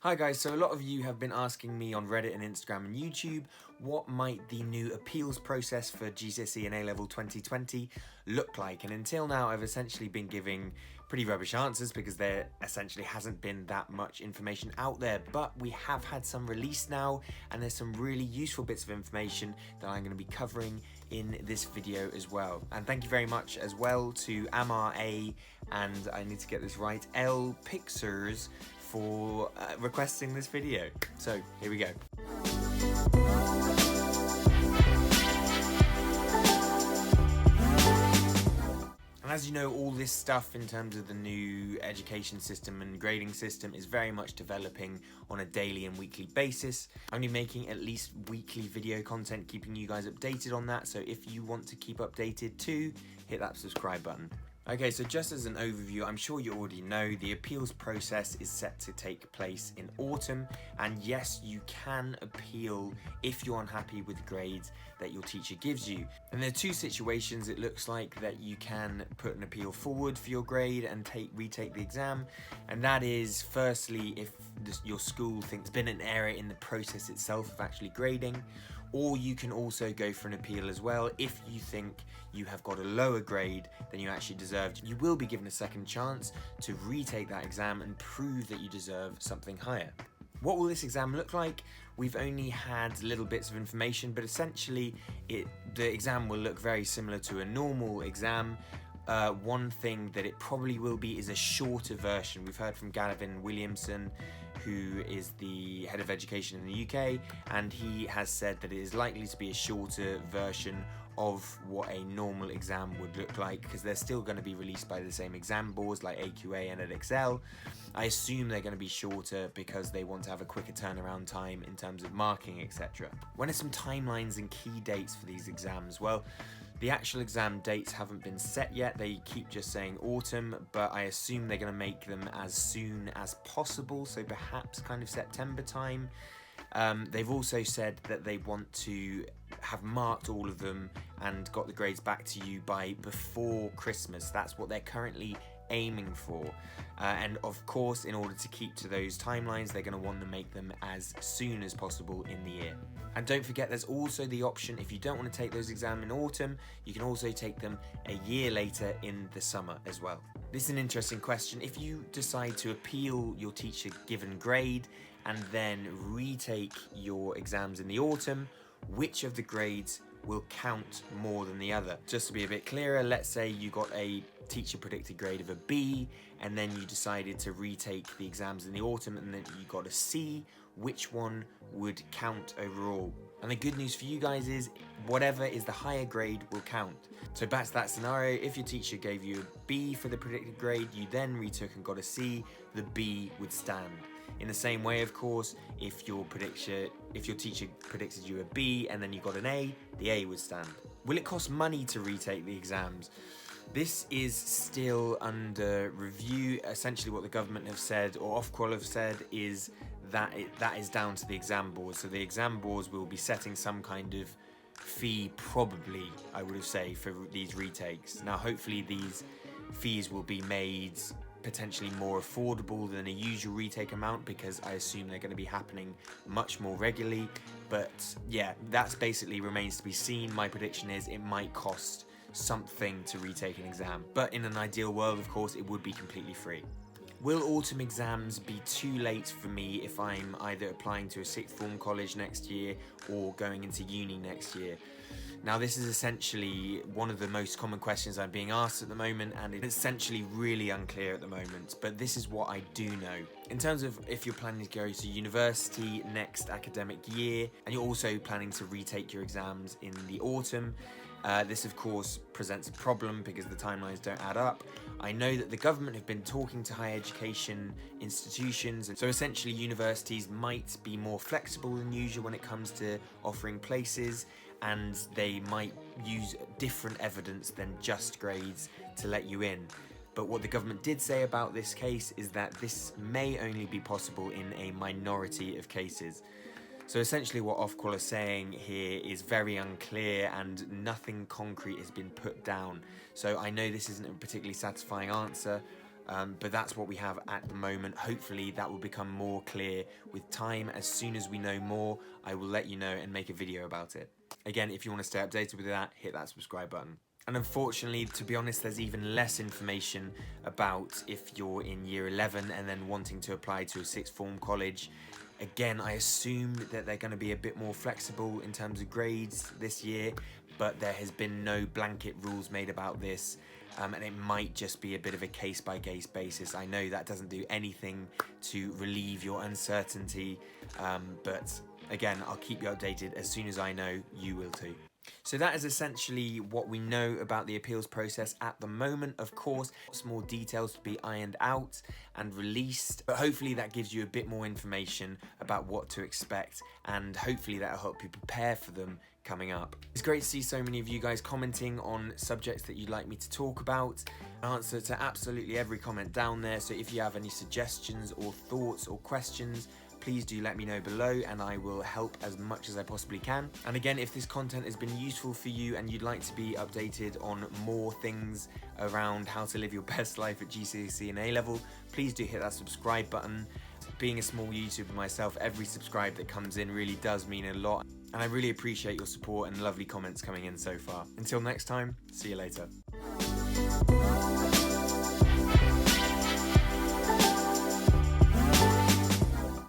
Hi guys, so a lot of you have been asking me on Reddit and Instagram and YouTube what might the new appeals process for GCSE and A-Level 2020 look like, and until now I've essentially been giving pretty rubbish answers because there essentially hasn't been that much information out there, but we have had some released now and there's some really useful bits of information that I'm going to be covering in this video as well. And thank you very much as well to AMRA and I need to get this right, L Pixers for requesting this video. So here we go. And as you know, all this stuff in terms of the new education system and grading system is very much developing on a daily and weekly basis. I'm only making at least weekly video content, keeping you guys updated on that. So if you want to keep updated too, hit that subscribe button. Okay, so just as an overview, I'm sure you already know the appeals process is set to take place in autumn, and yes, you can appeal if you're unhappy with the grades that your teacher gives you. And there are two situations it looks like that you can put an appeal forward for your grade and retake the exam, and that is firstly if your school thinks there's been an error in the process itself of actually grading, or you can also go for an appeal as well if you think you have got a lower grade than you actually deserved. You will be given a second chance to retake that exam and prove that you deserve something higher. What will this exam look like? We've only had little bits of information, but essentially the exam will look very similar to a normal exam. One thing that it probably will be is a shorter version. We've heard from Gavin Williamson, who is the head of education in the UK, and he has said that it is likely to be a shorter version of what a normal exam would look like, because they're still going to be released by the same exam boards like AQA and EdXL. I assume they're going to be shorter because they want to have a quicker turnaround time in terms of marking, etc. When are some timelines and key dates for these exams? Well, the actual exam dates haven't been set yet. They keep just saying autumn, but I assume they're going to make them as soon as possible, so perhaps kind of September time. They've also said that they want to have marked all of them and got the grades back to you by before Christmas. That's what they're currently aiming for, and of course, in order to keep to those timelines, they're going to want to make them as soon as possible in the year. And don't forget, there's also the option, if you don't want to take those exams in autumn, you can also take them a year later in the summer as well. This is an interesting question. If you decide to appeal your teacher given grade and then retake your exams in the autumn, which of the grades will count more than the other? Just to be a bit clearer, let's say you got a teacher predicted grade of a B and then you decided to retake the exams in the autumn and then you got a C, which one would count overall? And the good news for you guys is whatever is the higher grade will count. So back to that scenario, if your teacher gave you a B for the predicted grade, you then retook and got a C, the B would stand. In the same way, of course, if your teacher predicted you a B and then you got an A, the A would stand. Will it cost money to retake the exams? This is still under review. Essentially what the government have said, or Ofqual have said, is that that is down to the exam boards. So the exam boards will be setting some kind of fee, probably, I would say, for these retakes. Now hopefully these fees will be made potentially more affordable than a usual retake amount, because I assume they're going to be happening much more regularly. But yeah, that's basically remains to be seen. My prediction is it might cost something to retake an exam, but in an ideal world, of course, it would be completely free. Will autumn exams be too late for me if I'm either applying to a sixth form college next year or going into uni next year? Now, this is essentially one of the most common questions I'm being asked at the moment, and it's essentially really unclear at the moment, but this is what I do know. In terms of if you're planning to go to university next academic year, and you're also planning to retake your exams in the autumn, this of course presents a problem because the timelines don't add up. I know that the government have been talking to higher education institutions, and so essentially universities might be more flexible than usual when it comes to offering places, and they might use different evidence than just grades to let you in. But what the government did say about this case is that this may only be possible in a minority of cases. So essentially what Ofqual are saying here is very unclear and nothing concrete has been put down. So I know this isn't a particularly satisfying answer, but that's what we have at the moment. Hopefully that will become more clear with time. As soon as we know more, I will let you know and make a video about it. Again, if you want to stay updated with that, hit that subscribe button. And unfortunately, to be honest, there's even less information about if you're in year 11 and then wanting to apply to a sixth form college. Again, I assume that they're going to be a bit more flexible in terms of grades this year, but there has been no blanket rules made about this, and it might just be a bit of a case-by-case basis. I know that doesn't do anything to relieve your uncertainty, but again, I'll keep you updated. As soon as I know, you will too. So that is essentially what we know about the appeals process at the moment. Of course, some more details to be ironed out and released, but hopefully that gives you a bit more information about what to expect, and hopefully that'll help you prepare for them coming up. It's great to see so many of you guys commenting on subjects that you'd like me to talk about. I answer to absolutely every comment down there, so if you have any suggestions or thoughts or questions, please do let me know below and I will help as much as I possibly can. And again, if this content has been useful for you and you'd like to be updated on more things around how to live your best life at GCSE and A-level, please do hit that subscribe button. Being a small YouTuber myself, every subscribe that comes in really does mean a lot, and I really appreciate your support and lovely comments coming in so far. Until next time, see you later.